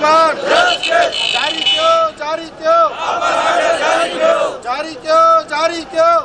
اعلان جاری کیوں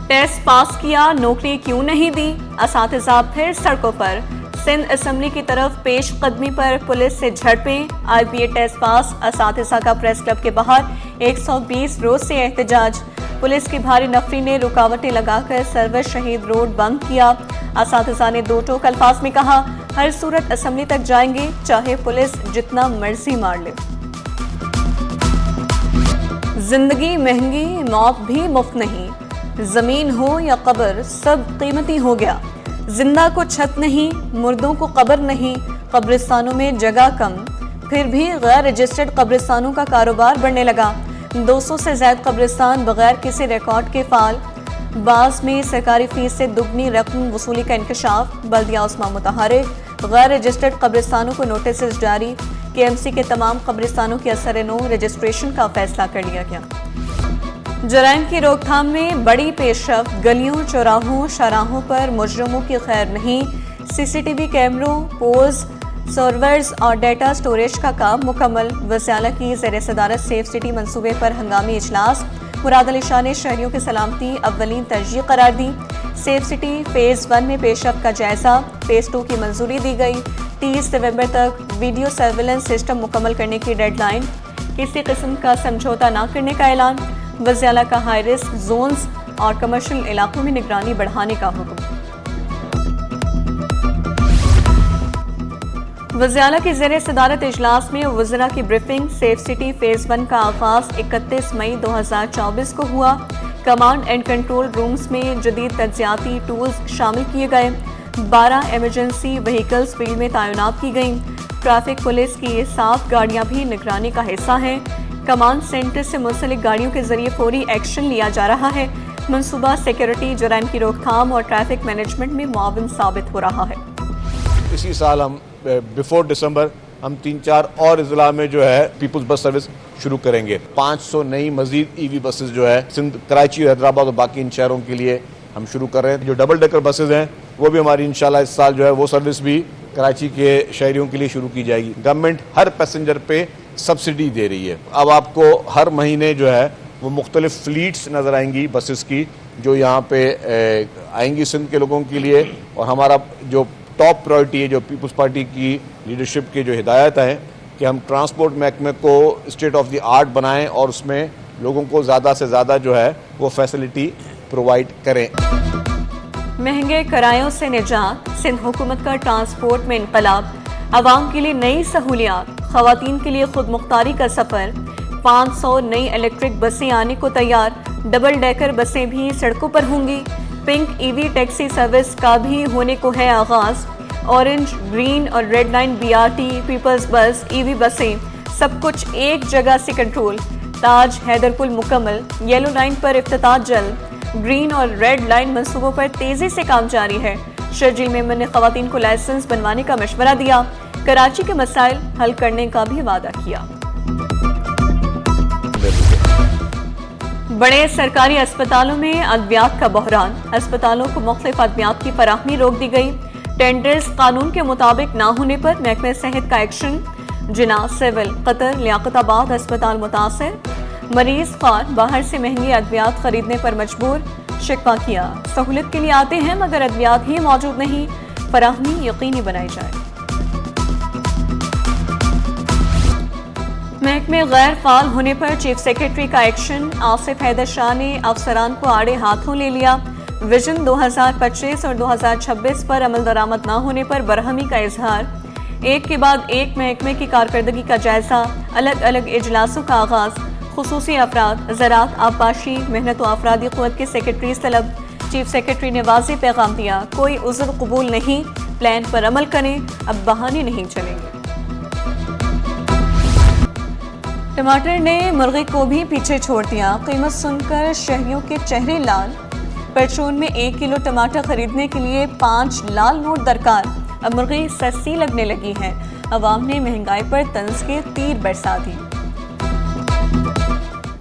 ٹیسٹ پاس کیا نوکری کیوں نہیں دی؟ اساتذہ پھر سڑکوں پر۔ سندھ اسمبلی کی طرف پیش قدمی پر پولیس سے جھڑپیں۔ آئی بی اے ٹیسٹ پاس اساتذہ کا پریس کلب کے باہر 120 روز سے احتجاج۔ پولیس کی بھاری نفری نے رکاوٹیں لگا کر سرور شہید روڈ بند کیا۔ اساتذہ نے دو ٹوک الفاظ میں کہا، ہر صورت اسمبلی تک جائیں گے، چاہے پولیس جتنا مرضی مار لے۔ زندگی مہنگی، موت بھی مفت نہیں۔ زمین ہو یا قبر سب قیمتی ہو گیا۔ زندہ کو چھت نہیں، مردوں کو قبر نہیں، قبرستانوں میں جگہ کم، پھر بھی غیر رجسٹرڈ قبرستانوں کا کاروبار بڑھنے لگا۔ 200 سے زائد قبرستان بغیر کسی ریکارڈ کے فعال۔ بعض میں سرکاری فیس سے دگنی رقم وصولی کا انکشاف۔ بلدیہ عثمان متحرک، غیر رجسٹرڈ قبرستانوں کو نوٹسز جاری۔ کے ایم سی کے تمام قبرستانوں کے اثر نو رجسٹریشن کا فیصلہ کر لیا گیا۔ جرائم کی روک تھام میں بڑی پیش رفت۔ گلیوں، چوراہوں، شاہراہوں پر مجرموں کی خیر نہیں۔ سی سی ٹی وی کیمروں، پولز، سرورز اور ڈیٹا سٹوریج کا کام مکمل۔ وزیر اعلیٰ کی زیر صدارت سیف سٹی منصوبے پر ہنگامی اجلاس۔ مراد علی شاہ نے شہریوں کی سلامتی اولین ترجیح قرار دی۔ سیف سٹی فیز 1 میں پیش رفت کا جائزہ۔ فیز 2 کی منظوری دی گئی۔ 30 نومبر تک ویڈیو سرویلنس سسٹم مکمل کرنے کی ڈیڈ لائن۔ کسی قسم کا سمجھوتہ نہ کرنے کا اعلان۔ وزیر اعلیٰ کا ہائی رسک زونز اور کمرشل علاقوں میں نگرانی بڑھانے کا حکم۔ وزیر اعلیٰ کی زیر صدارت اجلاس میں وزراء کی بریفنگ۔ سیف سٹی فیز 1 کا آغاز 31 مئی 2024 کو ہوا۔ کمانڈ اینڈ کنٹرول رومز میں جدید تجزیاتی ٹولز شامل کیے گئے۔ 12 ایمرجنسی وہیکلز فیلڈ میں تعینات کی گئیں۔ ٹریفک پولیس کی 7 گاڑیاں بھی نگرانی کا حصہ ہیں۔ کمانڈ سینٹر سے منسلک گاڑیوں کے ذریعے فوری ایکشن لیا جا رہا ہے۔ منصوبہ سیکیورٹی، جرائم کی روک تھام اور ٹریفک مینجمنٹ میں معاون ثابت ہو رہا ہے۔ اسی سال ہم بیفور دسمبر ہم 3-4 اور اضلاع میں جو ہے پیپلز بس سروس شروع کریں گے۔ 500 نئی مزید ای وی بسز جو ہے سندھ، کراچی، حیدرآباد اور باقی ان شہروں کے لیے ہم شروع کر رہے ہیں۔ جو ڈبل ڈیکر بسز ہیں وہ بھی ہماری انشاءاللہ اس سال جو ہے وہ سروس بھی کراچی کے شہریوں کے لیے شروع کی جائے گی۔ گورنمنٹ ہر پیسنجر پہ سبسڈی دے رہی ہے۔ اب آپ کو ہر مہینے جو ہے وہ مختلف فلیٹس نظر آئیں گی بسز کی، جو یہاں پہ آئیں گی سندھ کے لوگوں کے لیے۔ اور ہمارا جو ٹاپ پرائرٹی ہے، جو پیپلز پارٹی کی لیڈرشپ کے جو ہدایت ہیں کہ ہم ٹرانسپورٹ محکمے کو اسٹیٹ آف دی آرٹ بنائیں اور اس میں لوگوں کو زیادہ سے زیادہ جو ہے وہ فیسلٹی پرووائڈ کریں۔ مہنگے کرایوں سے نجات، سندھ حکومت کا ٹرانسپورٹ میں انقلاب۔ عوام کے لیے نئی سہولیات، خواتین کے لیے خود مختاری کا سفر۔ 500 نئی الیکٹرک بسیں آنے کو تیار۔ ڈبل ڈیکر بسیں بھی سڑکوں پر ہوں گی۔ Pink E V taxi service کا بھی ہونے کو ہے آغاز۔ اورنج، گرین اور red line B R T, people's bus, E وی بسیں، سب کچھ ایک جگہ سے کنٹرول۔ تاج حیدر پل مکمل۔ یلو لائن پر افتتاح جلد۔ گرین اور ریڈ لائن منصوبوں پر تیزی سے کام جاری ہے۔ شرجیل میمن نے خواتین کو لائسنس بنوانے کا مشورہ دیا۔ کراچی کے مسائل حل کرنے کا بھی وعدہ کیا۔ بڑے سرکاری اسپتالوں میں ادویات کا بحران۔ اسپتالوں کو مختلف ادویات کی فراہمی روک دی گئی۔ ٹینڈرز قانون کے مطابق نہ ہونے پر محکمہ صحت کا ایکشن۔ جناح، سول، قطر، لیاقت آباد اسپتال متاثر۔ مریض خوار باہر سے مہنگی ادویات خریدنے پر مجبور۔ شکوہ کیا، سہولت کے لیے آتے ہیں مگر ادویات ہی موجود نہیں، فراہمی یقینی بنائی جائے۔ محکمے غیر فعال ہونے پر چیف سیکرٹری کا ایکشن۔ آصف حیدر شاہ نے افسران کو آڑے ہاتھوں لے لیا۔ ویژن 2025 اور 2026 پر عمل درآمد نہ ہونے پر برہمی کا اظہار۔ ایک کے بعد ایک محکمے کی کارکردگی کا جائزہ، الگ الگ اجلاسوں کا آغاز۔ خصوصی افراد، زراعت، آبپاشی، محنت و افرادی قوت کے سیکرٹریز طلب۔ چیف سیکرٹری نے واضح پیغام دیا، کوئی عذر قبول نہیں، پلان پر عمل کریں، اب بہانے نہیں چلیں گے۔ ٹماٹر نے مرغی کو بھی پیچھے چھوڑ دیا، قیمت سن کر شہریوں کے چہرے لال۔ پرچون میں 1 کلو ٹماٹر خریدنے کے لیے 5 لال نوٹ درکار۔ اب مرغی سستی لگنے لگی ہے، عوام نے مہنگائی پر طنز کے تیر برسا دی۔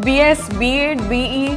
BS, BEd, BE,